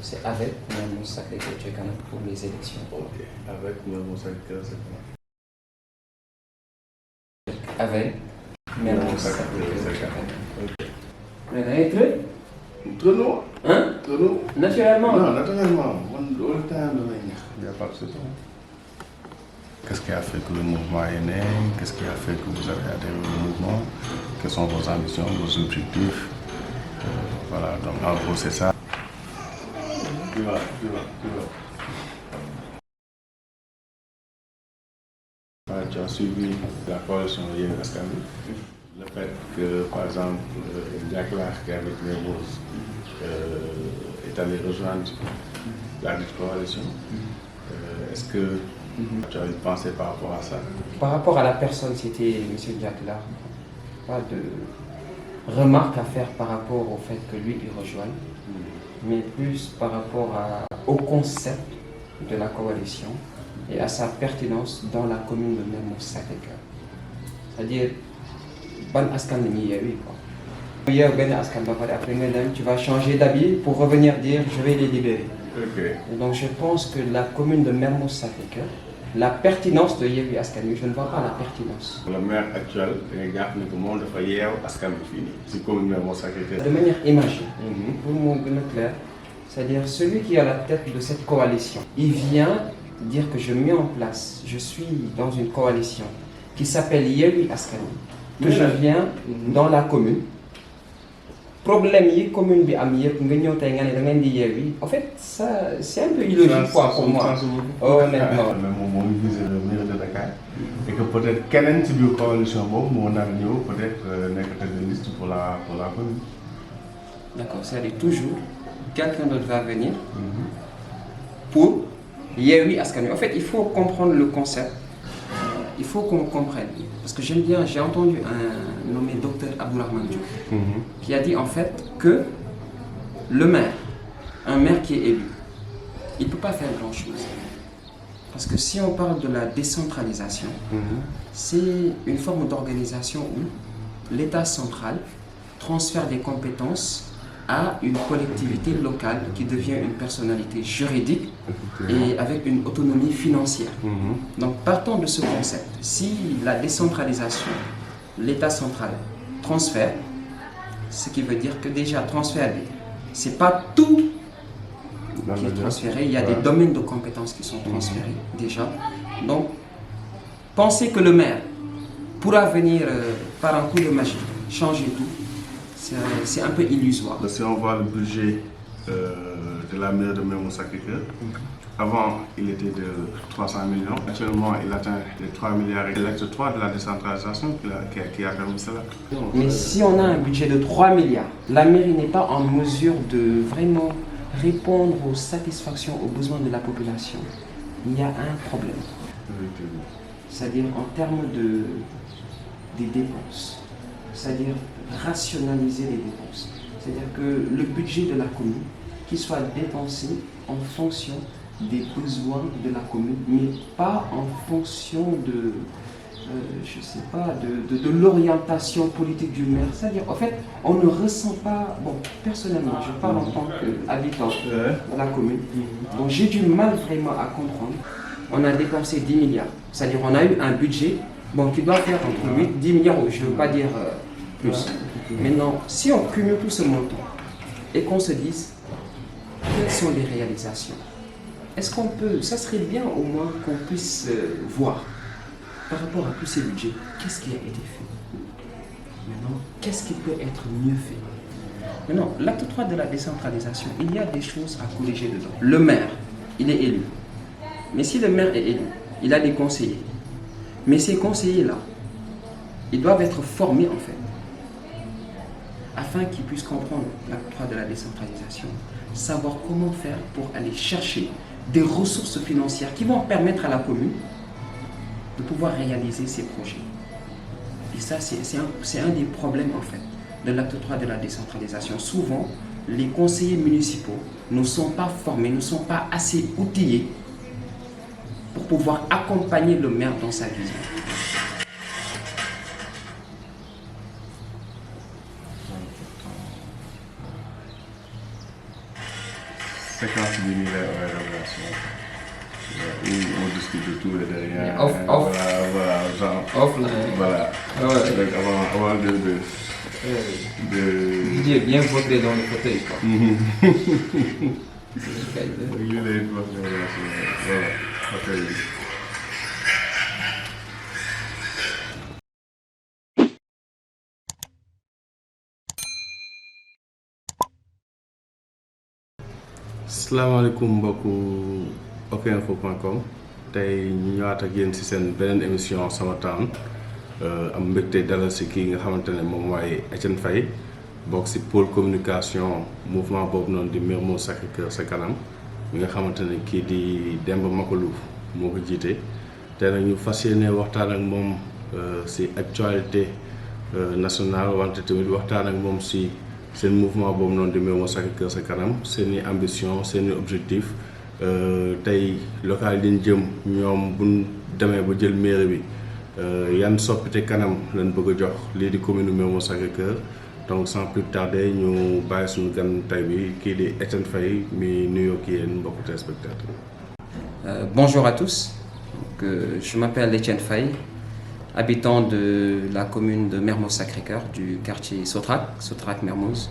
c'est avec Mermoz Sacré-Cœur Kanam pour les élections. Ok, avec Mermoz Sacré-Cœur, c'est quoi? Avec Mermoz Sacré-Cœur Kanam. Ok. Mais da ngay tëdd. Trop Hein? Trop Naturellement. Non, naturellement. All le temps, il n'y a pas de souci. Qu'est-ce qui a fait que le mouvement est né? Qu'est-ce qui a fait que vous avez adhéré au mouvement? Quelles sont vos ambitions, vos objectifs? Voilà, donc en gros, c'est ça. Tu vois. Tu as suivi la coalition Yewwi Askan Wi. Le fait que, par exemple, Jack Lark avec Mermoz est allé rejoindre la dite coalition. Est-ce que tu as une pensée par rapport à ça? Par rapport à la personne, c'était M. Jack Lark. Pas de remarque à faire par rapport au fait que lui, il rejoigne, mais plus par rapport au concept de la coalition et à sa pertinence dans la commune de Mermoz Sacré-Cœur. C'est-à-dire, ban askan la ñuy Yewwi quoi. Yow benn askan ba pare après nga dem tu vas changer d'habit pour revenir dire je vais les libérer. Okay. Et donc je pense que la commune de Mermoz Sacré-Cœur, la pertinence de Yewwi Askan Wi, je ne vois pas la pertinence. Le maire actuel, il y a un monde de Yeewu Askan Wi fini. C'est comme Mermoz Sacré-Cœur. De manière imagée, pour mon clair, c'est-à-dire celui qui est à la tête de cette coalition, il vient dire que je mets en place, je suis dans une coalition qui s'appelle Yewwi Askan Wi, que je viens dans la commune. Problème yi commune bi am yépp nga ñëw tay nga né da ngeen di Yewwi, en fait ça c'est un peu illogique quoi pour moi. Honnêtement. Même moi je vise le maire de Dakar et que peut-être keneen ci biir coalition boobu moo nar ñëw peut-être nekk tête de liste pour la commune. D'accord, c'est-à-dire toujours quelqu'un d'autre va venir pour Yewwi Askan Wi. En fait, il faut comprendre le concept. Il faut qu'on comprenne. Parce que j'aime bien, j'ai entendu un nommé docteur Abdourahmane Diouf qui a dit en fait que le maire, un maire qui est élu, il ne peut pas faire grand-chose. Parce que si on parle de la décentralisation, c'est une forme d'organisation où l'État central transfère des compétences à une collectivité locale qui devient une personnalité juridique et avec une autonomie financière. Donc partant de ce concept, si la décentralisation, l'État central transfère, ce qui veut dire que déjà transférer, c'est pas tout qui est transféré, il y a des domaines de compétences qui sont transférés déjà. Donc penser que le maire pourra venir par un coup de magie changer tout, c'est un peu illusoire. Si on voit le budget de la mairie de Mermoz Sacré-Cœur, avant il était de 300 millions, actuellement il atteint les 3 milliards et l'acte 3 de la décentralisation qui a permis cela. Mais si on a un budget de 3 milliards, la mairie n'est pas en mesure de vraiment répondre aux satisfactions, aux besoins de la population, il y a un problème. C'est-à-dire en termes des dépenses, c'est-à-dire rationaliser les dépenses. C'est-à-dire que le budget de la commune, qu'il soit dépensé en fonction des besoins de la commune, mais pas en fonction de, je sais pas, de l'orientation politique du maire. C'est-à-dire, en fait, on ne ressent pas, bon, personnellement, je parle en tant qu'habitant de la commune, donc j'ai du mal vraiment à comprendre. On a dépensé 10 milliards, c'est-à-dire on a eu un budget bon, qui doit faire entre 8 10 milliards, je ne veux pas dire plus. Maintenant, si on cumule tout ce montant et qu'on se dise quelles sont les réalisations, est-ce qu'on peut, ça serait bien au moins qu'on puisse voir par rapport à tous ces budgets, qu'est-ce qui a été fait? Maintenant, qu'est-ce qui peut être mieux fait? Maintenant, l'acte 3 de la décentralisation, il y a des choses à corriger dedans. Le maire, il est élu. Mais si le maire est élu, il a des conseillers. Mais ces conseillers-là, ils doivent être formés en fait, afin qu'ils puissent comprendre l'acte 3 de la décentralisation, savoir comment faire pour aller chercher des ressources financières qui vont permettre à la commune de pouvoir réaliser ses projets. Et ça, c'est un des problèmes en fait de l'acte 3 de la décentralisation. Souvent, les conseillers municipaux ne sont pas formés, ne sont pas assez outillés pour pouvoir accompagner le maire dans sa vision. séquence bi nii lay ooy révélation où on discute de tout et de rien. Off. Voilà, genre. Offline. Voilà. Ouais. Donc avant Didier est bien voté dans le fauteuil, quoi. Il lay wax révélation. Voilà. Ok. Salaamaaleykum mbokku okinfo.com tey ñu ñëwaat ak yéen ci seen beneen émission sama temps am mbégte dalal ci kii nga xamante ne moom mooy Etienne Faye bokk ci pôle communication mouvement boobu noonu di Mermoz Sacré-Cœur ca kanam mi nga xamante ne kii di Demba Makalou moo ko jiite te nag ñu fas yéene waxtaan ak moom ci actualité nationale wante tamit waxtaan ak moom ci seen mouvement boobu noonu di Mermoz Sacré-Cœur ca kanam seeni ambition seeni objectif tey local yi ñu jëm ñoom buñ demee ba jël mairie bi yan soppite kanam lañ bëgg a jox lii di commune Mermoz Sacré-Cœur donc sans plus tarder ñu bàyyi suñu gan tey bi kii di Etienne Faye mi nuyoo ak yéen mbokku téléspectateurs. Bonjour à tous, donc, je m'appelle Etienne Faye, habitant de la commune de Mermoz Sacré-Cœur, du quartier Sotrac Mermoz.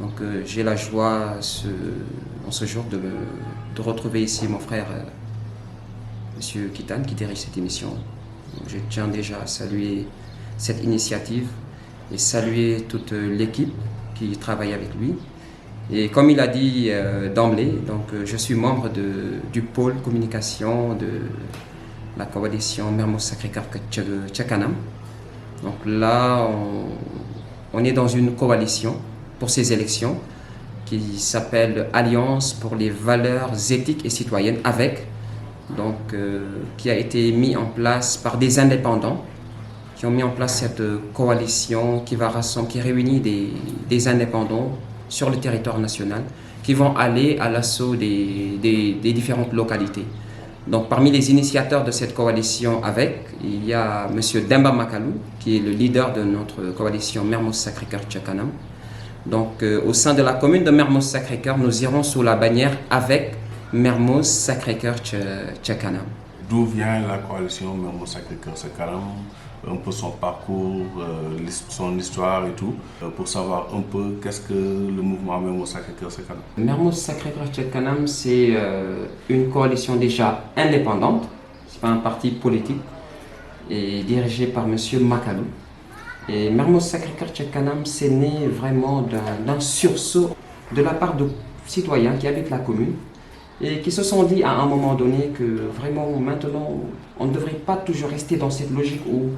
Donc j'ai la joie en ce jour de retrouver ici mon frère Monsieur Kitane qui dirige cette émission. Donc, je tiens déjà à saluer cette initiative et saluer toute l'équipe qui travaille avec lui. Et comme il a dit d'emblée, donc je suis membre du pôle communication de la coalition Mermoz Sacré-Cœur ca kanam. Donc là, on est dans une coalition pour ces élections qui s'appelle Alliance pour les valeurs éthiques et citoyennes avec, donc qui a été mis en place par des indépendants qui ont mis en place cette coalition qui réunit des indépendants sur le territoire national qui vont aller à l'assaut des différentes localités. Donc parmi les initiateurs de cette coalition il y a Monsieur Demba Makalou qui est le leader de notre coalition Mermoz Sacré-Cœur ca kanam. Donc au sein de la commune de Mermoz Sacré-Cœur, nous irons sous la bannière avec Mermoz Sacré-Cœur ca kanam. D'où vient la coalition Mermoz Sacré-Cœur ca kanam, un peu son parcours, son histoire et tout, pour savoir un peu qu'est-ce que le mouvement Mermoz Sacré-Cœur ca kanam. Mermoz Sacré-Cœur ca kanam, c'est une coalition déjà indépendante, c'est pas un parti politique, et dirigé par Monsieur Makalou. Et Mermoz Sacré-Cœur ca kanam, c'est né vraiment d'un sursaut de la part de citoyens qui habitent la commune et qui se sont dit à un moment donné que vraiment maintenant on ne devrait pas toujours rester dans cette logique où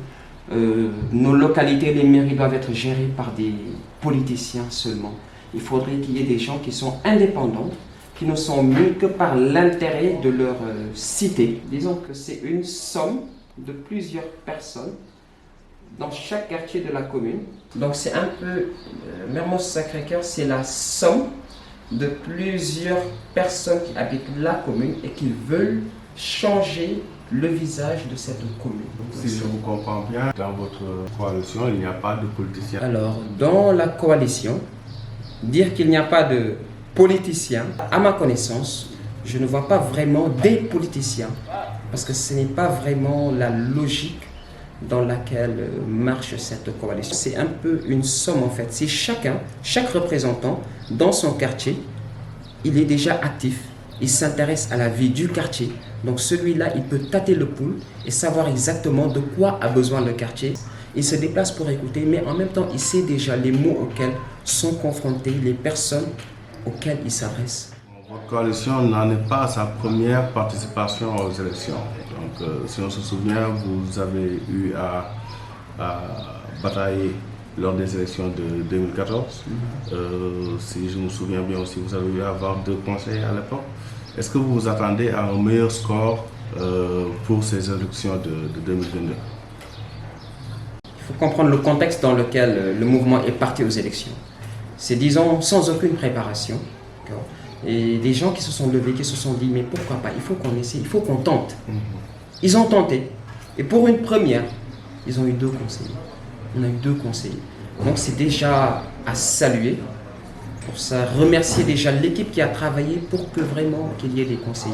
nos localités, les mairies doivent être gérées par des politiciens seulement. Il faudrait qu'il y ait des gens qui sont indépendants, qui ne sont mis que par l'intérêt de leur cité. Disons que c'est une somme de plusieurs personnes dans chaque quartier de la commune. Donc c'est un peu, Mermoz Sacré-Cœur, c'est la somme de plusieurs personnes qui habitent la commune et qui veulent changer le visage de cette commune. Si je vous comprends bien, dans votre coalition, il n'y a pas de politiciens. Alors, dans la coalition, dire qu'il n'y a pas de politiciens, à ma connaissance, je ne vois pas vraiment des politiciens, parce que ce n'est pas vraiment la logique dans laquelle marche cette coalition. C'est un peu une somme en fait. C'est chaque représentant dans son quartier, il est déjà actif, il s'intéresse à la vie du quartier. Donc celui-là, il peut tâter le pouls et savoir exactement de quoi a besoin le quartier. Il se déplace pour écouter, mais en même temps, il sait déjà les mots auxquels sont confrontés les personnes auxquelles il s'adresse. Votre coalition n'en est pas à sa première participation aux élections. Donc, si on se souvient, vous avez eu à batailler lors des élections de 2014. Si je me souviens bien aussi, vous avez eu à avoir 2 conseillers à l'époque. Est-ce que vous vous attendez à un meilleur score pour ces élections de 2022? Il faut comprendre le contexte dans lequel le mouvement est parti aux élections. C'est, disons, sans aucune préparation. Et des gens qui se sont levés, qui se sont dit, mais pourquoi pas, il faut qu'on essaie, il faut qu'on tente. Ils ont tenté. Et pour une première, ils ont eu 2 conseillers. On a eu 2 conseillers. Donc c'est déjà à saluer. Pour ça, remercier déjà l'équipe qui a travaillé pour que vraiment qu'il y ait des conseillers.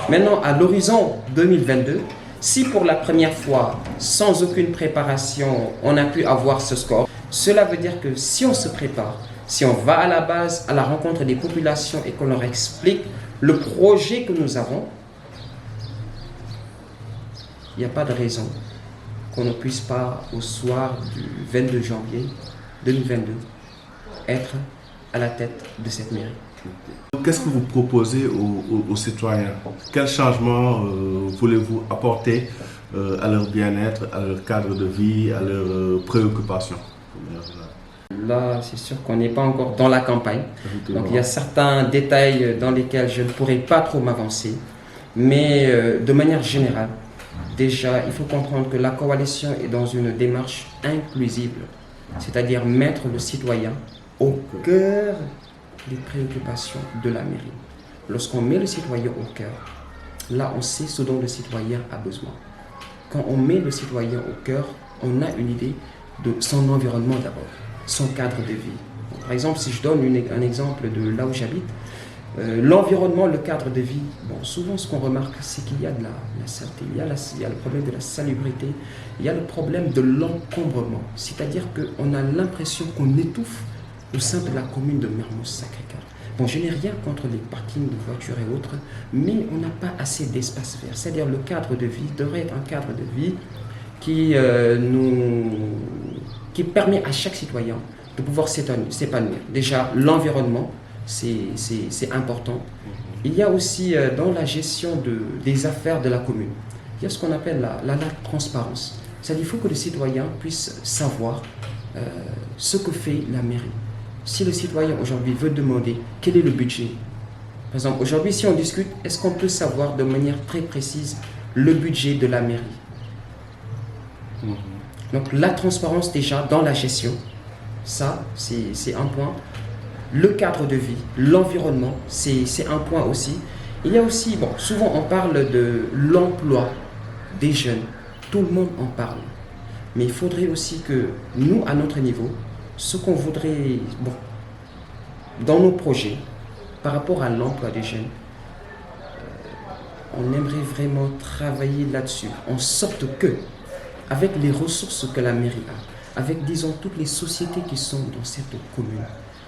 Maintenant, à l'horizon 2022, si pour la première fois, sans aucune préparation, on a pu avoir ce score, cela veut dire que si on se prépare, si on va à la base, à la rencontre des populations et qu'on leur explique le projet que nous avons, il n'y a pas de raison qu'on ne puisse pas, au soir du 22 janvier 2022, être à la tête de cette mairie. Qu'est-ce que vous proposez aux citoyens? Quel changement voulez-vous apporter à leur bien-être, à leur cadre de vie, à leurs préoccupations? Là, c'est sûr qu'on n'est pas encore dans la campagne. Donc, il y a certains détails dans lesquels je ne pourrais pas trop m'avancer. Mais de manière générale, déjà, il faut comprendre que la coalition est dans une démarche inclusive, c'est-à-dire mettre le citoyen au cœur des préoccupations de la mairie. Lorsqu'on met le citoyen au cœur, là, on sait ce dont le citoyen a besoin. Quand on met le citoyen au cœur, on a une idée de son environnement d'abord, son cadre de vie. Par exemple, si je donne un exemple de là où j'habite, l'environnement, le cadre de vie, bon, souvent ce qu'on remarque, c'est qu'il y a de la saleté, il y a le problème de la salubrité, il y a le problème de l'encombrement. C'est-à-dire qu'on a l'impression qu'on étouffe au sein de la commune de Mermoz-Sacré-Cœur. Bon, je n'ai rien contre les parkings de voitures et autres, mais on n'a pas assez d'espace vert. C'est-à-dire le cadre de vie devrait être un cadre de vie qui permet à chaque citoyen de pouvoir s'épanouir. Déjà, l'environnement, c'est important. Il y a aussi dans la gestion des affaires de la commune, il y a ce qu'on appelle la transparence. C'est-à-dire qu'il faut que le citoyen puisse savoir ce que fait la mairie. Si le citoyen aujourd'hui veut demander quel est le budget, par exemple aujourd'hui si on discute, est-ce qu'on peut savoir de manière très précise le budget de la mairie? Donc la transparence déjà dans la gestion, ça c'est un point. Le cadre de vie, l'environnement, c'est un point aussi. Il y a aussi, bon, souvent on parle de l'emploi des jeunes, tout le monde en parle. Mais il faudrait aussi que nous, à notre niveau, ce qu'on voudrait, bon, dans nos projets, par rapport à l'emploi des jeunes, on aimerait vraiment travailler là-dessus, en sorte que, avec les ressources que la mairie a, avec, disons, toutes les sociétés qui sont dans cette commune,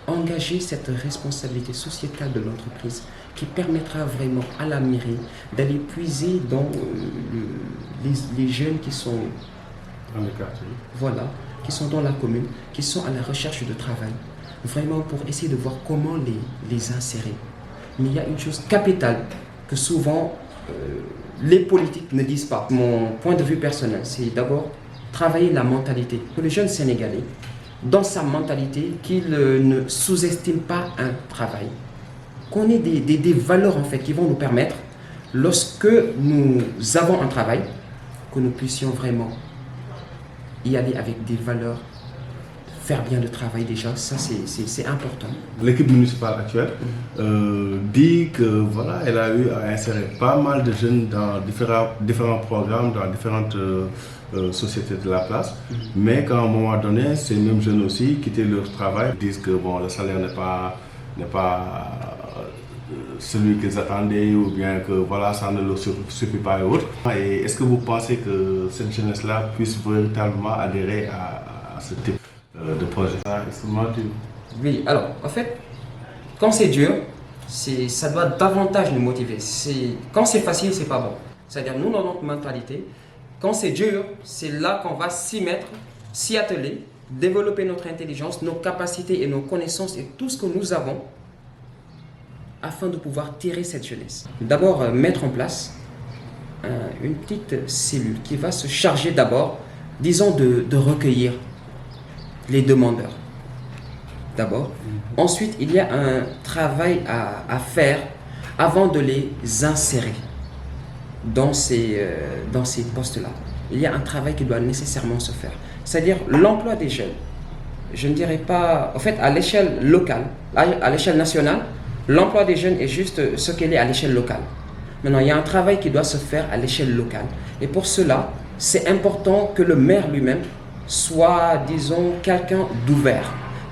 engager cette responsabilité sociétale de l'entreprise qui permettra vraiment à la mairie d'aller puiser dans les jeunes qui sont dans le quartier. Voilà, qui sont dans la commune, qui sont à la recherche de travail, vraiment pour essayer de voir comment les insérer. Mais il y a une chose capitale que souvent les politiques ne disent pas. Mon point de vue personnel, c'est d'abord travailler la mentalité. Que le jeune Sénégalais, dans sa mentalité, qu'il ne sous-estime pas un travail. Qu'on ait des valeurs en fait qui vont nous permettre, lorsque nous avons un travail, que nous puissions vraiment y aller avec des valeurs, faire bien le travail déjà, ça c'est important. L'équipe municipale actuelle dit que voilà, elle a eu à insérer pas mal de jeunes dans différents programmes, dans différentes sociétés de la place, mais qu'à un moment donné, ces mêmes jeunes aussi quittaient leur travail, disent que bon, le salaire n'est pas celui qu'ils attendaient, ou bien que voilà, ça ne leur suffit pas et autres. Et est-ce que vous pensez que cette jeunesse-là puisse véritablement adhérer à ce type de projet? Oui, alors en fait, quand c'est dur, ça doit davantage nous motiver. Quand c'est facile, c'est pas bon. C'est-à-dire nous, dans notre mentalité, quand c'est dur, c'est là qu'on va s'y mettre, s'y atteler, développer notre intelligence, nos capacités et nos connaissances et tout ce que nous avons afin de pouvoir tirer cette jeunesse. D'abord, mettre en place une petite cellule qui va se charger d'abord, disons, de recueillir les demandeurs. D'abord. Ensuite, il y a un travail à faire avant de les insérer dans ces postes-là. Il y a un travail qui doit nécessairement se faire. C'est-à-dire l'emploi des jeunes. Je ne dirais pas... En fait, à l'échelle locale, à l'échelle nationale, l'emploi des jeunes est juste ce qu'il est à l'échelle locale. Maintenant, il y a un travail qui doit se faire à l'échelle locale. Et pour cela, c'est important que le maire lui-même soit, disons, quelqu'un d'ouvert,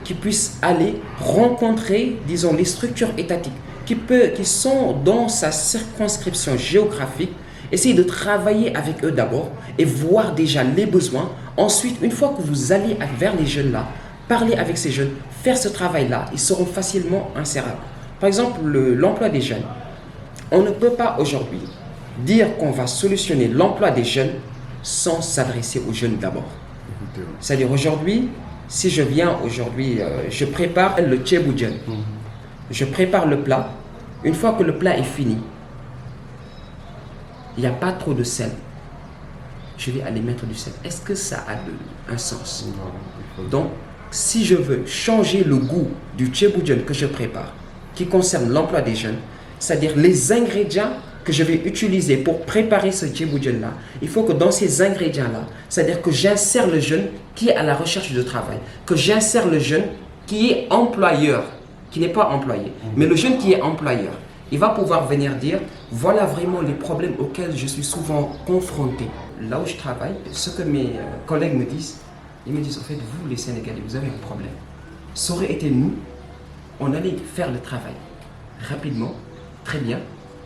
qui puisse aller rencontrer, disons, les structures étatiques qui sont dans sa circonscription géographique, essayer de travailler avec eux d'abord et voir déjà les besoins. Ensuite, une fois que vous allez vers les jeunes là, parler avec ces jeunes, faire ce travail-là, ils seront facilement insérables. Par exemple, l'emploi des jeunes. On ne peut pas aujourd'hui dire qu'on va solutionner l'emploi des jeunes sans s'adresser aux jeunes d'abord. C'est-à-dire aujourd'hui, si je viens aujourd'hui, je prépare le tchéboudian. Je prépare le plat. Une fois que le plat est fini, il n'y a pas trop de sel. Je vais aller mettre du sel. Est-ce que ça a un sens? Donc, si je veux changer le goût du tchéboudian que je prépare, qui concerne l'emploi des jeunes, c'est-à-dire les ingrédients que je vais utiliser pour préparer ce tchéboudian-là, il faut que dans ces ingrédients-là, c'est-à-dire que j'insère le jeune qui est à la recherche de travail, que j'insère le jeune qui est employeur, qui n'est pas employé, mais le jeune qui est employeur, il va pouvoir venir dire, voilà vraiment les problèmes auxquels je suis souvent confronté. Là où je travaille, ce que mes collègues me disent, ils me disent, en fait, vous les Sénégalais, vous avez un problème. Ça aurait été nous, on allait faire le travail rapidement, très bien,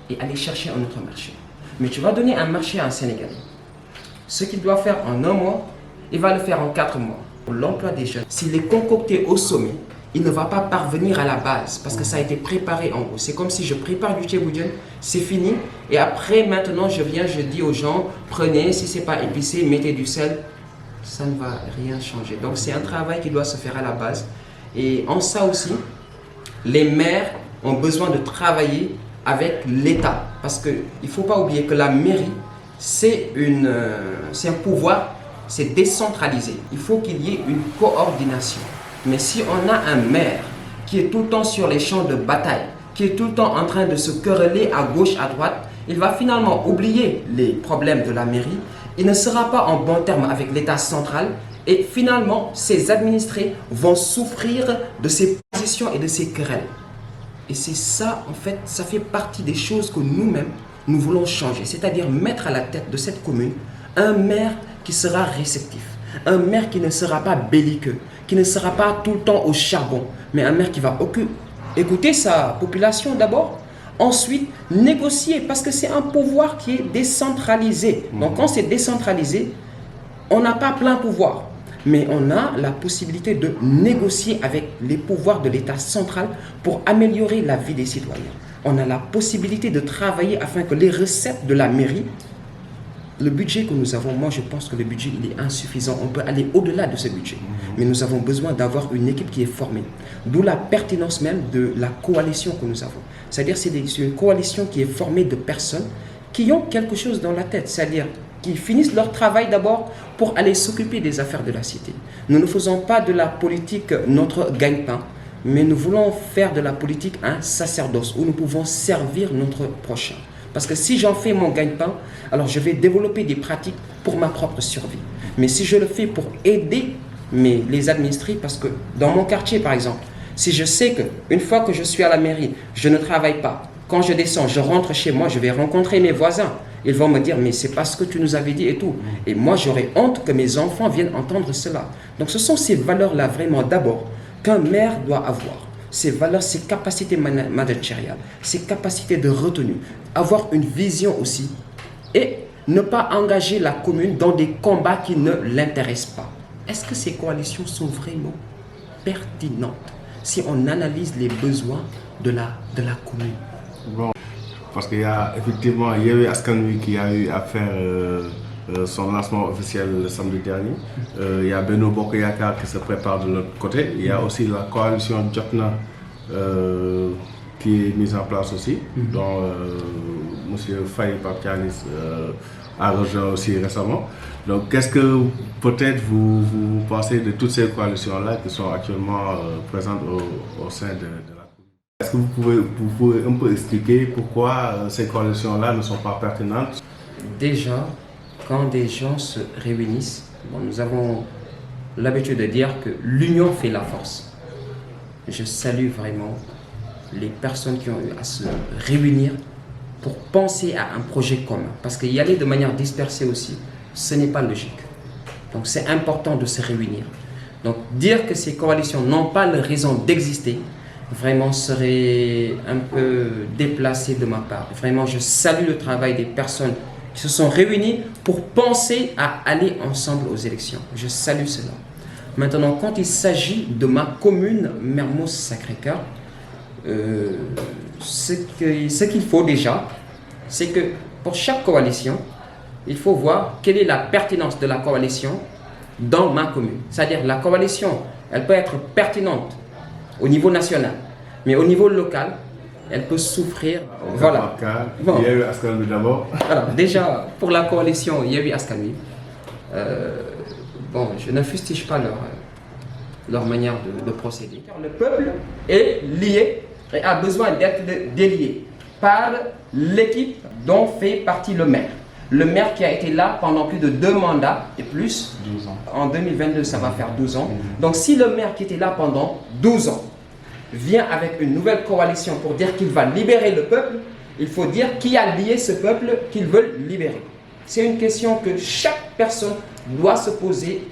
et aller chercher un autre marché. Mais tu vas donner un marché à un Sénégalais. Ce qu'il doit faire en 1 mois, il va le faire en 4 mois. Pour l'emploi des jeunes, s'il est concocté au sommet, il ne va pas parvenir à la base parce que ça a été préparé en haut. C'est comme si je prépare du tchéboudian, c'est fini, et après, maintenant, je viens, je dis aux gens, prenez, si ce n'est pas épicé, mettez du sel. Ça ne va rien changer. Donc, c'est un travail qui doit se faire à la base. Et en ça aussi, les maires ont besoin de travailler avec l'État. Parce qu'il ne faut pas oublier que la mairie, c'est un pouvoir, c'est décentralisé. Il faut qu'il y ait une coordination. Mais si on a un maire qui est tout le temps sur les champs de bataille, qui est tout le temps en train de se quereller à gauche, à droite, il va finalement oublier les problèmes de la mairie. Il ne sera pas en bon terme avec l'État central et finalement, ses administrés vont souffrir de ses positions et de ses querelles. Et c'est ça, en fait, ça fait partie des choses que nous-mêmes, nous voulons changer. C'est-à-dire mettre à la tête de cette commune un maire qui sera réceptif, un maire qui ne sera pas belliqueux, qui ne sera pas tout le temps au charbon, mais un maire qui va écouter sa population d'abord, ensuite négocier, parce que c'est un pouvoir qui est décentralisé. Donc quand c'est décentralisé, on n'a pas plein pouvoir, mais on a la possibilité de négocier avec les pouvoirs de l'État central pour améliorer la vie des citoyens. On a la possibilité de travailler afin que les recettes de la mairie, le budget que nous avons, moi je pense que le budget il est insuffisant, on peut aller au-delà de ce budget. Mais nous avons besoin d'avoir une équipe qui est formée. D'où la pertinence même de la coalition que nous avons. C'est-à-dire c'est une coalition qui est formée de personnes qui ont quelque chose dans la tête, c'est-à-dire qui finissent leur travail d'abord pour aller s'occuper des affaires de la cité. Nous ne faisons pas de la politique notre gagne-pain, mais nous voulons faire de la politique un sacerdoce où nous pouvons servir notre prochain. Parce que si j'en fais mon gagne-pain, alors je vais développer des pratiques pour ma propre survie. Mais si je le fais pour aider les administrés, parce que dans mon quartier par exemple, si je sais qu'une fois que je suis à la mairie, je ne travaille pas, quand je descends, je rentre chez moi, je vais rencontrer mes voisins. Ils vont me dire, mais c'est pas ce que tu nous avais dit et tout. Et moi, j'aurais honte que mes enfants viennent entendre cela. Donc ce sont ces valeurs-là vraiment d'abord qu'un maire doit avoir. Ces valeurs, ces capacités managériales, ces capacités de retenue, avoir une vision aussi et ne pas engager la commune dans des combats qui ne l'intéressent pas. Est-ce que ces coalitions sont vraiment pertinentes si on analyse les besoins de la commune? Bon, parce qu'il y a effectivement Yewwi Askan Wi qui a eu à faire son lancement officiel le samedi dernier. Il y a Benno Bokk Yakaar qui se prépare de l'autre côté. Il y a aussi la coalition Jotna qui est mise en place aussi, dont M. Faye Papianis a rejoint aussi récemment. Donc qu'est-ce que peut-être vous pensez de toutes ces coalitions-là qui sont actuellement présentes au sein de la commune? Est-ce que vous pouvez un peu expliquer pourquoi ces coalitions-là ne sont pas pertinentes? Déjà, quand des gens se réunissent, nous avons l'habitude de dire que l'union fait la force. Je salue vraiment les personnes qui ont eu à se réunir pour penser à un projet commun. Parce qu'y aller de manière dispersée aussi, ce n'est pas logique. Donc c'est important de se réunir. Donc dire que ces coalitions n'ont pas la raison d'exister, vraiment serait un peu déplacé de ma part. Vraiment, je salue le travail des personnes qui se sont réunies pour penser à aller ensemble aux élections. Je salue cela. Maintenant, quand il s'agit de ma commune, Mermoz-Sacré-Cœur, ce qu'il faut déjà, c'est que pour chaque coalition, il faut voir quelle est la pertinence de la coalition dans ma commune. C'est-à-dire la coalition, elle peut être pertinente au niveau national, mais au niveau local, elle peut souffrir. Voilà. Bon. Il y a eu Askan Wi d'abord. Alors, déjà, pour la coalition, il y a eu Askan Wi. Bon, je ne fustige pas leur manière de procéder. Le peuple est lié et a besoin d'être délié par l'équipe dont fait partie le maire. Le maire qui a été là pendant plus de 2 mandats et plus. 12 ans. En 2022, ça va faire 12 ans. Donc si le maire qui était là pendant 12 ans vient avec une nouvelle coalition pour dire qu'il va libérer le peuple, il faut dire qui a lié ce peuple qu'ils veulent libérer. C'est une question que chaque personne doit se poser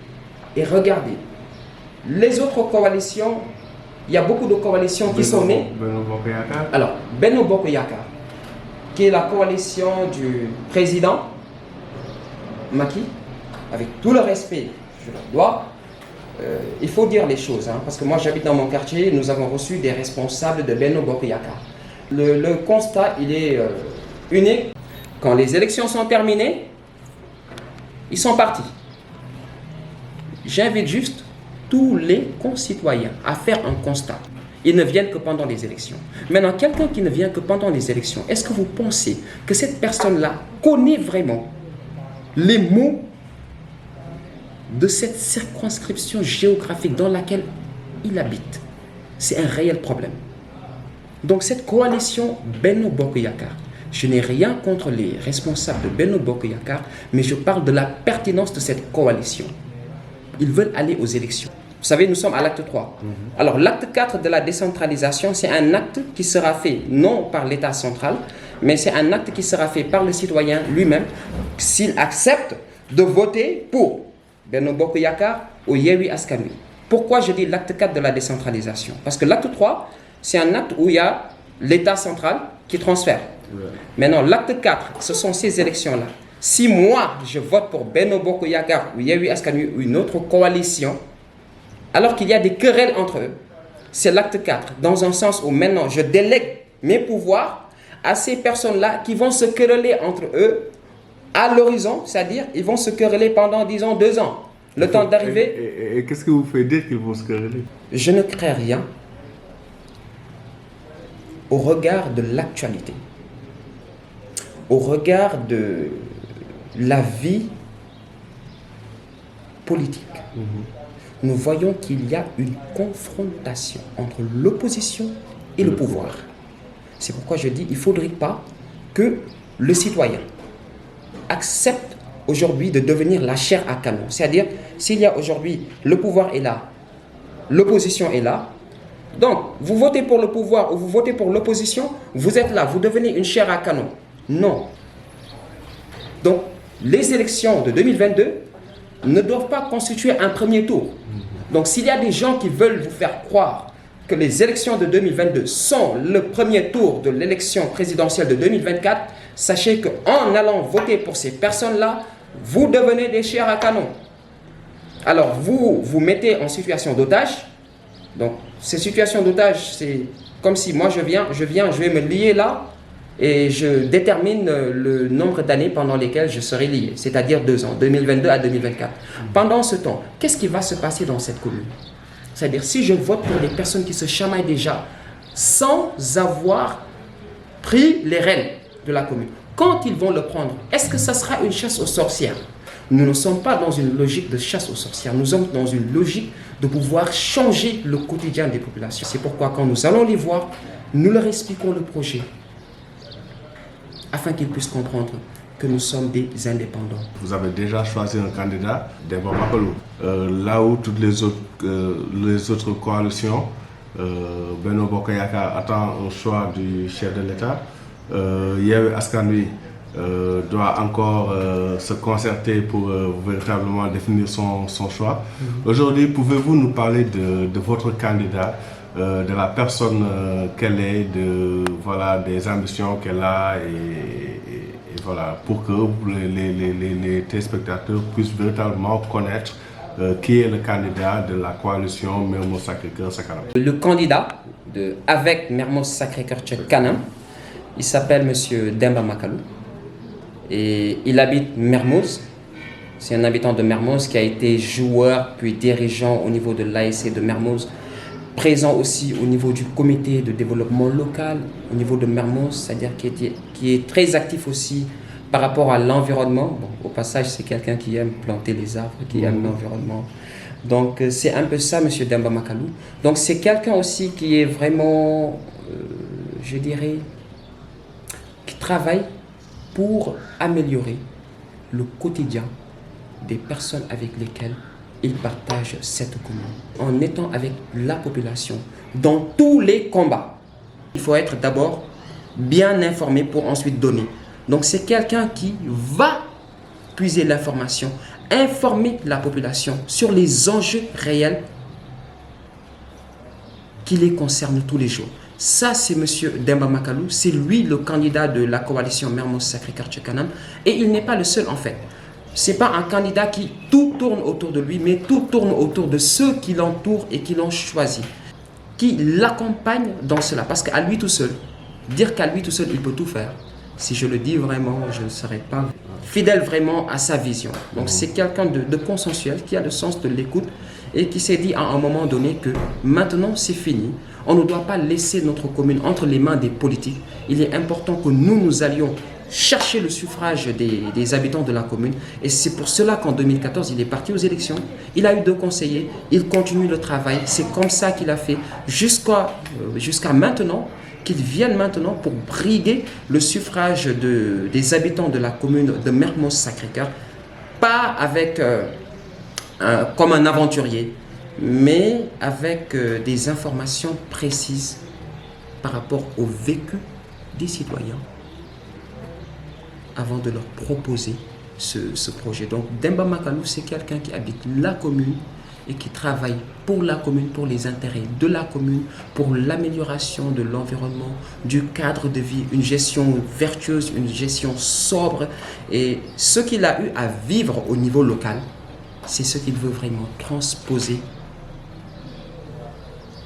et regarder. Les autres coalitions, il y a beaucoup de coalitions qui sont nées. Benno Bokk Yakaar. Alors, Benno Bokk Yakaar, qui est la coalition du président Macky, avec tout le respect, je leur dois, il faut dire les choses, hein, parce que moi j'habite dans mon quartier, nous avons reçu des responsables de Benno Bokk Yakaar. Le constat, il est unique. Quand les élections sont terminées, ils sont partis. J'invite juste tous les concitoyens à faire un constat. Ils ne viennent que pendant les élections. Maintenant, quelqu'un qui ne vient que pendant les élections, est-ce que vous pensez que cette personne-là connaît vraiment les mots de cette circonscription géographique dans laquelle il habite? C'est un réel problème. Donc cette coalition Benno Bokk Yakaar, je n'ai rien contre les responsables de Benno Bokk Yakaar, mais je parle de la pertinence de cette coalition. Ils veulent aller aux élections. Vous savez, nous sommes à l'acte 3. Alors l'acte 4 de la décentralisation, c'est un acte qui sera fait non par l'État central, mais c'est un acte qui sera fait par le citoyen lui-même s'il accepte de voter pour Benno Bokk Yakaar ou Yewwi Askan Wi. Pourquoi je dis l'acte 4 de la décentralisation? Parce que l'acte 3, c'est un acte où il y a l'État central qui transfère. Maintenant, l'acte 4, ce sont ces élections-là. Si moi, je vote pour Benno Bokk Yakaar ou Yewwi Askan Wi ou une autre coalition, alors qu'il y a des querelles entre eux, c'est l'acte 4, dans un sens où maintenant je délègue mes pouvoirs à ces personnes-là qui vont se quereller entre eux à l'horizon, c'est-à-dire ils vont se quereller pendant, disons, 2 ans. Le temps d'arriver... Et qu'est-ce que vous fait dire qu'ils vont se quereller? Je ne crains rien au regard de l'actualité, au regard de la vie politique. Nous voyons qu'il y a une confrontation entre l'opposition et le pouvoir. C'est pourquoi je dis qu'il ne faudrait pas que le citoyen accepte aujourd'hui de devenir la chair à canon. C'est-à-dire, s'il y a aujourd'hui, le pouvoir est là, l'opposition est là, donc vous votez pour le pouvoir ou vous votez pour l'opposition, vous êtes là, vous devenez une chair à canon. Non. Donc, les élections de 2022 ne doivent pas constituer un premier tour. Donc s'il y a des gens qui veulent vous faire croire que les élections de 2022 sont le premier tour de l'élection présidentielle de 2024, sachez qu'en allant voter pour ces personnes-là, vous devenez des chairs à canon. Alors vous vous mettez en situation d'otage. Donc ces situations d'otage, c'est comme si moi je vais me lier là et je détermine le nombre d'années pendant lesquelles je serai lié, c'est-à-dire 2 ans, 2022 à 2024. Pendant ce temps, qu'est-ce qui va se passer dans cette commune? C'est-à-dire, si je vote pour des personnes qui se chamaillent déjà, sans avoir pris les rênes de la commune, quand ils vont le prendre, est-ce que ça sera une chasse aux sorcières? Nous ne sommes pas dans une logique de chasse aux sorcières, nous sommes dans une logique de pouvoir changer le quotidien des populations. C'est pourquoi quand nous allons les voir, nous leur expliquons le projet, afin qu'ils puissent comprendre que nous sommes des indépendants. Vous avez déjà choisi un candidat, Demba Mapelou. Là où toutes les autres coalitions, Benno Bokk Yakaar attend un choix du chef de l'État, Yewwi Askan Wi doit encore se concerter pour véritablement définir son choix. Aujourd'hui, pouvez-vous nous parler de votre candidat, de la personne qu'elle est, voilà, des ambitions qu'elle a et voilà, pour que les téléspectateurs puissent véritablement connaître qui est le candidat de la coalition Mermoz Sacré-Cœur Ca Kanam. Le candidat avec Mermoz Sacré-Cœur Ca Kanam, il s'appelle M. Demba Makalou et il habite Mermoz. C'est un habitant de Mermoz qui a été joueur puis dirigeant au niveau de l'ASC de Mermoz, présent aussi au niveau du comité de développement local au niveau de Mermoz, c'est-à-dire qui est très actif aussi par rapport à l'environnement. Bon, au passage, c'est quelqu'un qui aime planter les arbres, qui aime l'environnement. Donc, c'est un peu ça, M. Demba Makalou. Donc, c'est quelqu'un aussi qui est vraiment, je dirais, qui travaille pour améliorer le quotidien des personnes avec lesquelles il partage cette commune. En étant avec la population dans tous les combats, il faut être d'abord bien informé pour ensuite donner. Donc c'est quelqu'un qui va puiser l'information, informer la population sur les enjeux réels qui les concernent tous les jours. Ça, c'est M. Demba Makalou, c'est lui le candidat de la coalition Mermoz Sacré-Cœur Ca Kanam, et il n'est pas le seul en fait. Ce n'est pas un candidat qui tout tourne autour de lui, mais tout tourne autour de ceux qui l'entourent et qui l'ont choisi, qui l'accompagnent dans cela. Parce qu'à lui tout seul, dire qu'à lui tout seul, il peut tout faire, si je le dis vraiment, je ne serai pas fidèle vraiment à sa vision. Donc c'est quelqu'un de consensuel, qui a le sens de l'écoute et qui s'est dit à un moment donné que maintenant c'est fini. On ne doit pas laisser notre commune entre les mains des politiques. Il est important que nous allions chercher le suffrage des habitants de la commune. Et c'est pour cela qu'en 2014, il est parti aux élections. Il a eu 2 conseillers. Il continue le travail. C'est comme ça qu'il a fait jusqu'à maintenant, qu'il vienne maintenant pour briguer le suffrage des habitants de la commune de Mermoz Sacré-Cœur. Pas avec, comme un aventurier, mais avec des informations précises par rapport au vécu des citoyens avant de leur proposer ce projet. Donc Demba Makalou, c'est quelqu'un qui habite la commune et qui travaille pour la commune, pour les intérêts de la commune, pour l'amélioration de l'environnement, du cadre de vie, une gestion vertueuse, une gestion sobre. Et ce qu'il a eu à vivre au niveau local, c'est ce qu'il veut vraiment transposer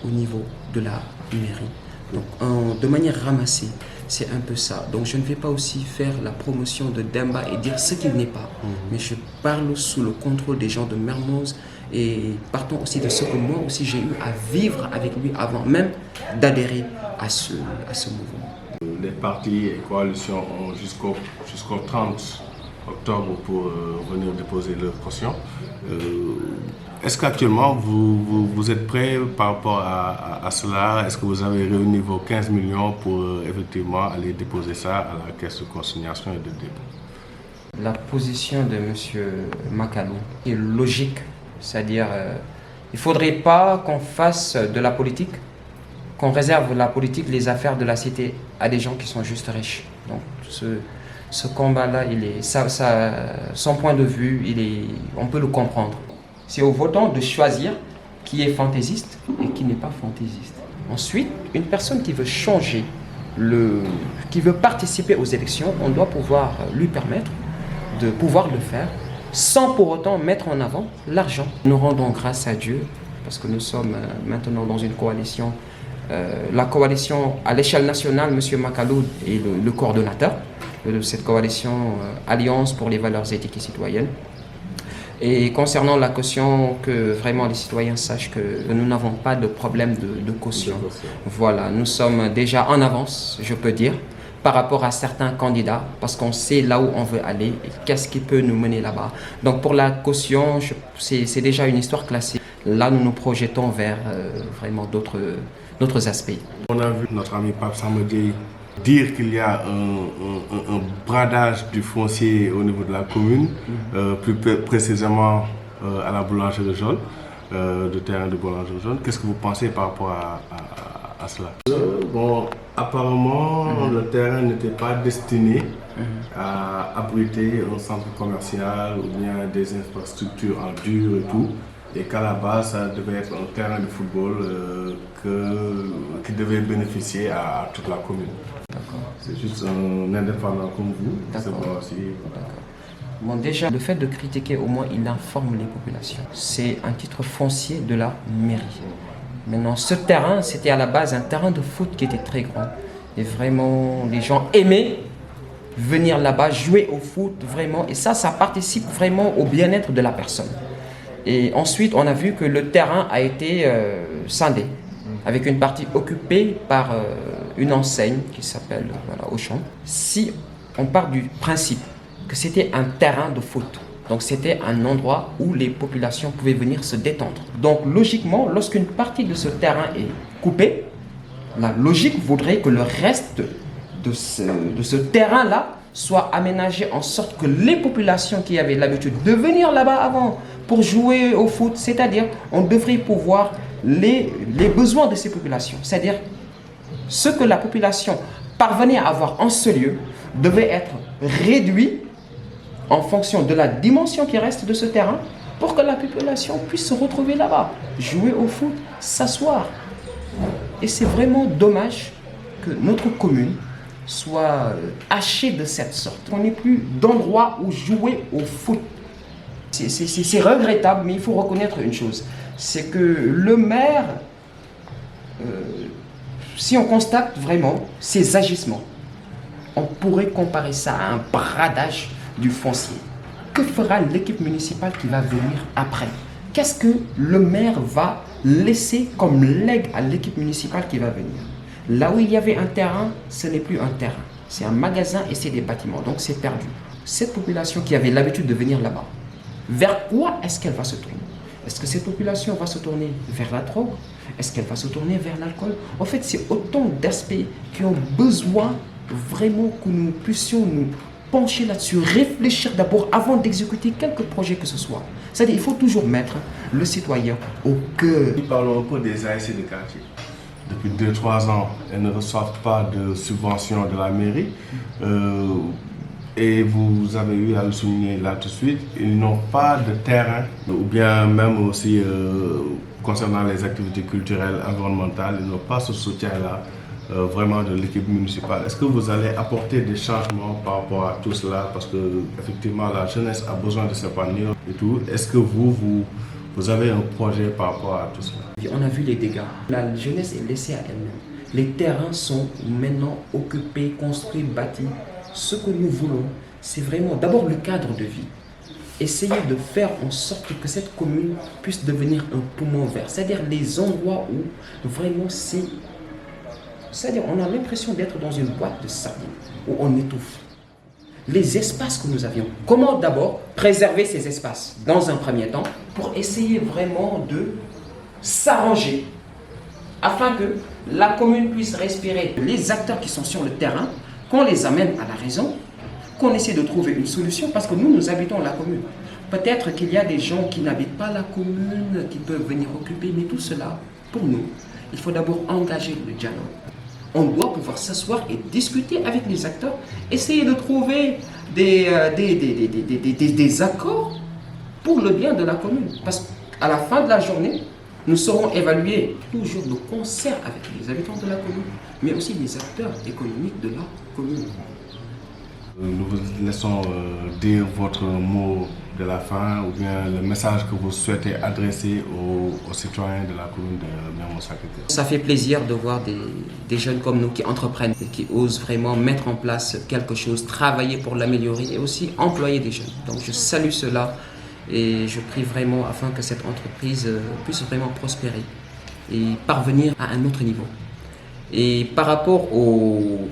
au niveau de la mairie. Donc, de manière ramassée, c'est un peu ça. Donc je ne vais pas aussi faire la promotion de Demba et dire ce qu'il n'est pas. Mais je parle sous le contrôle des gens de Mermoz et partant aussi de ce que moi aussi j'ai eu à vivre avec lui avant même d'adhérer à ce mouvement. Les partis et coalitions ont jusqu'au 30 octobre pour venir déposer leur caution. Est-ce qu'actuellement vous êtes prêt par rapport à cela? Est-ce que vous avez réuni vos 15 millions pour effectivement aller déposer ça à la caisse de consignation et de dépôt? La position de M. Makalou est logique, c'est-à-dire il ne faudrait pas qu'on fasse de la politique, qu'on réserve la politique, les affaires de la cité à des gens qui sont juste riches. Donc ce combat-là, son point de vue, on peut le comprendre. C'est aux votants de choisir qui est fantaisiste et qui n'est pas fantaisiste. Ensuite, une personne qui veut changer, qui veut participer aux élections, on doit pouvoir lui permettre de pouvoir le faire sans pour autant mettre en avant l'argent. Nous rendons grâce à Dieu parce que nous sommes maintenant dans une coalition. La coalition à l'échelle nationale, M. Makalou est le coordonnateur de cette coalition Alliance pour les valeurs éthiques et citoyennes. Et concernant la caution, que vraiment les citoyens sachent que nous n'avons pas de problème de caution. Voilà, nous sommes déjà en avance, je peux dire, par rapport à certains candidats, parce qu'on sait là où on veut aller et qu'est-ce qui peut nous mener là-bas. Donc pour la caution, c'est déjà une histoire classique. Là, nous nous projetons vers vraiment d'autres aspects. On a vu notre ami Pape Samba Dièye dire qu'il y a un bradage du foncier au niveau de la commune, plus précisément à la boulangerie de Jaune, du terrain de boulangerie de Jaune. Qu'est-ce que vous pensez par rapport à cela. Bon, apparemment, le terrain n'était pas destiné à abriter un centre commercial ou bien des infrastructures en dur et tout. Et qu'à la base, ça devait être un terrain de football qui devait bénéficier à toute la commune. C'est juste un indépendant comme vous. C'est bon aussi. Bon, déjà, le fait de critiquer, au moins, il informe les populations. C'est un titre foncier de la mairie. Maintenant, ce terrain, c'était à la base un terrain de foot qui était très grand. Et vraiment, les gens aimaient venir là-bas, jouer au foot, vraiment. Et ça participe vraiment au bien-être de la personne. Et ensuite, on a vu que le terrain a été scindé, avec une partie occupée par une enseigne qui s'appelle Auchan. Si on part du principe que c'était un terrain de foot, donc c'était un endroit où les populations pouvaient venir se détendre. Donc logiquement, lorsqu'une partie de ce terrain est coupée, la logique voudrait que le reste de ce terrain-là soit aménagé en sorte que les populations qui avaient l'habitude de venir là-bas avant pour jouer au foot, c'est-à-dire on devrait pouvoir les besoins de ces populations, c'est-à-dire ce que la population parvenait à avoir en ce lieu devait être réduit en fonction de la dimension qui reste de ce terrain pour que la population puisse se retrouver là-bas, jouer au foot, s'asseoir. Et c'est vraiment dommage que notre commune soit hachée de cette sorte. On n'ait plus d'endroit où jouer au foot. C'est regrettable, mais il faut reconnaître une chose. C'est que le maire, si on constate vraiment ses agissements, on pourrait comparer ça à un bradage du foncier. Que fera l'équipe municipale qui va venir après? Qu'est-ce que le maire va laisser comme legs à l'équipe municipale qui va venir? Là où il y avait un terrain, ce n'est plus un terrain. C'est un magasin et c'est des bâtiments, donc c'est perdu. Cette population qui avait l'habitude de venir là-bas, vers quoi est-ce qu'elle va se tourner? Est-ce que cette population va se tourner vers la drogue? Est-ce qu'elle va se tourner vers l'alcool? En fait, c'est autant d'aspects qui ont besoin vraiment que nous puissions nous pencher là-dessus, réfléchir d'abord avant d'exécuter quelque projet que ce soit. C'est-à-dire, il faut toujours mettre le citoyen au cœur. Nous parlons un peu des ASC de quartier. Depuis 2-3 ans, elles ne reçoivent pas de subvention de la mairie. Et vous avez eu à le souligner là tout de suite, ils n'ont pas de terrain, ou bien même aussi concernant les activités culturelles, environnementales, ils n'ont pas ce soutien-là vraiment de l'équipe municipale. Est-ce que vous allez apporter des changements par rapport à tout cela? Parce que effectivement la jeunesse a besoin de s'épanouir et tout. Est-ce que vous avez un projet par rapport à tout cela? On a vu les dégâts. La jeunesse est laissée à elle-même. Les terrains sont maintenant occupés, construits, bâtis. Ce que nous voulons, c'est vraiment d'abord le cadre de vie. Essayer de faire en sorte que cette commune puisse devenir un poumon vert. C'est-à-dire les endroits où vraiment c'est-à-dire on a l'impression d'être dans une boîte de sardines, où on étouffe. Les espaces que nous avions. Comment d'abord préserver ces espaces dans un premier temps pour essayer vraiment de s'arranger afin que la commune puisse respirer. Les acteurs qui sont sur le terrain, qu'on les amène à la raison, qu'on essaie de trouver une solution parce que nous habitons la commune. Peut-être qu'il y a des gens qui n'habitent pas la commune, qui peuvent venir occuper, mais tout cela, pour nous, il faut d'abord engager le dialogue. On doit pouvoir s'asseoir et discuter avec les acteurs, essayer de trouver des accords pour le bien de la commune. Parce qu'à la fin de la journée, nous serons évalués toujours de concert avec les habitants de la commune, mais aussi les acteurs économiques de la commune. Nous vous laissons dire votre mot de la fin ou bien le message que vous souhaitez adresser aux citoyens de la commune de Mermoz-Sacré-Cœur. Ça fait plaisir de voir des jeunes comme nous qui entreprennent et qui osent vraiment mettre en place quelque chose, travailler pour l'améliorer et aussi employer des jeunes. Donc je salue cela et je prie vraiment afin que cette entreprise puisse vraiment prospérer et parvenir à un autre niveau. Et par rapport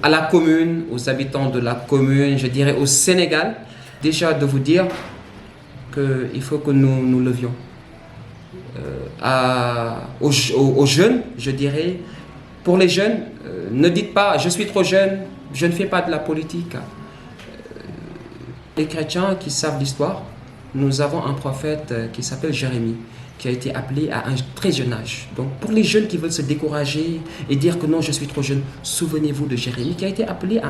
à la commune, aux habitants de la commune, je dirais au Sénégal, déjà de vous dire qu'il faut que nous levions. Aux jeunes, je dirais, pour les jeunes, ne dites pas « je suis trop jeune, je ne fais pas de la politique ». Les chrétiens qui savent l'histoire, nous avons un prophète qui s'appelle Jérémie. qui a été appelé à un très jeune âge. Donc pour les jeunes qui veulent se décourager et dire que non, je suis trop jeune, souvenez-vous de Jérémie qui a été appelé à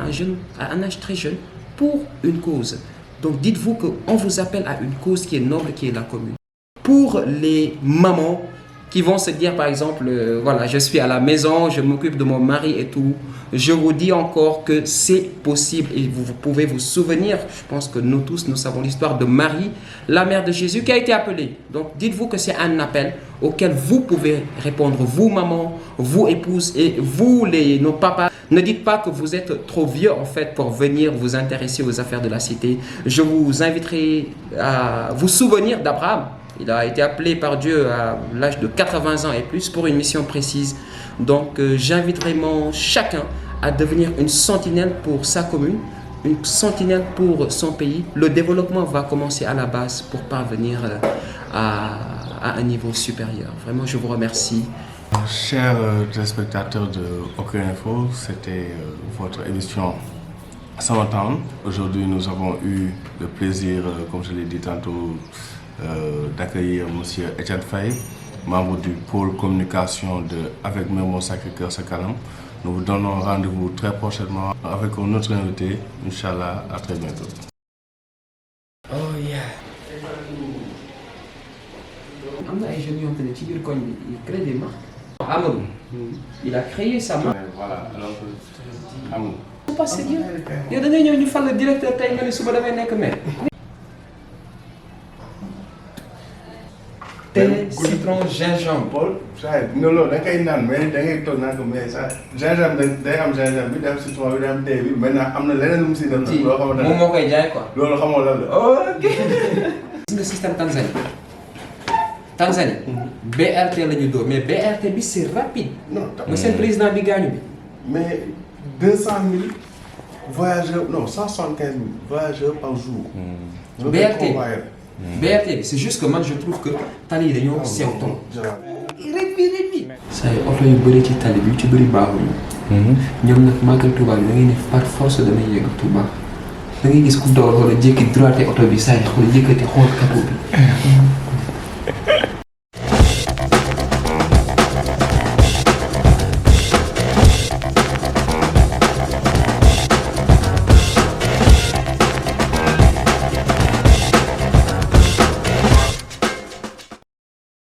un âge très jeune pour une cause. Donc dites-vous qu'on vous appelle à une cause qui est noble, qui est la commune. Pour les mamans qui vont se dire par exemple, voilà, je suis à la maison, je m'occupe de mon mari et tout, je vous dis encore que c'est possible et vous pouvez vous souvenir, je pense que nous tous, nous savons l'histoire de Marie, la mère de Jésus qui a été appelée. Donc dites-vous que c'est un appel auquel vous pouvez répondre, vous mamans, vous épouses et vous nos papas. Ne dites pas que vous êtes trop vieux en fait pour venir vous intéresser aux affaires de la cité. Je vous inviterai à vous souvenir d'Abraham. Il a été appelé par Dieu à l'âge de 80 ans et plus pour une mission précise. Donc j'invite vraiment chacun à devenir une sentinelle pour sa commune, une sentinelle pour son pays. Le développement va commencer à la base pour parvenir à un niveau supérieur. Vraiment, je vous remercie. Chers téléspectateurs de OK Info, c'était votre émission Summertown. Aujourd'hui, nous avons eu le plaisir, comme je l'ai dit tantôt, d'accueillir M. Etienne Faye, membre du pôle communication de Avec Mermoz Sacré-Cœur Sa Kanam. Nous vous donnons rendez-vous très prochainement avec un autre invité. Inch'Allah, à très bientôt. Oh yeah. Am na ay jeunes yoo xam ne ci biir koñ bi il crée des marques. Amadou, il a créé sa marque. Voilà, alors que Amadou. C'est pas sérieux. Yow da ngay ñëw ñu fal le directeur tey nga ne suba damay nekk maire. Thé, citron, gingembre. Paul, ça non non da ngay naan mais da ngay toog naan ko mais ça gingembre day am gingembre bi day am citron bi day am thé bi maintenant am na leneen lu mu si def. loo xamante ne moom moo koy jaay quoi. loolu xamoo lan la. Ok. Gis nga système Tanzanie. BRT la ñu dóor mais BRT bi c'est rapide. non mooy seen président bi gaañu bi. mais 200 000 voyageurs non 175 000 voyageurs par jour. BRT bi c'est juste que man je trouve que tali yi dañoo sew trop. rëb. saa yu oto yu bëri ci tali bi yu ci bëri baaxuñu. ñoom nag màggal Touba bi da ngay ne par force damay yegg Touba da ngay gis ku dawal wala jékki droite oto bi saa yi xool yëkkati xool capot bi.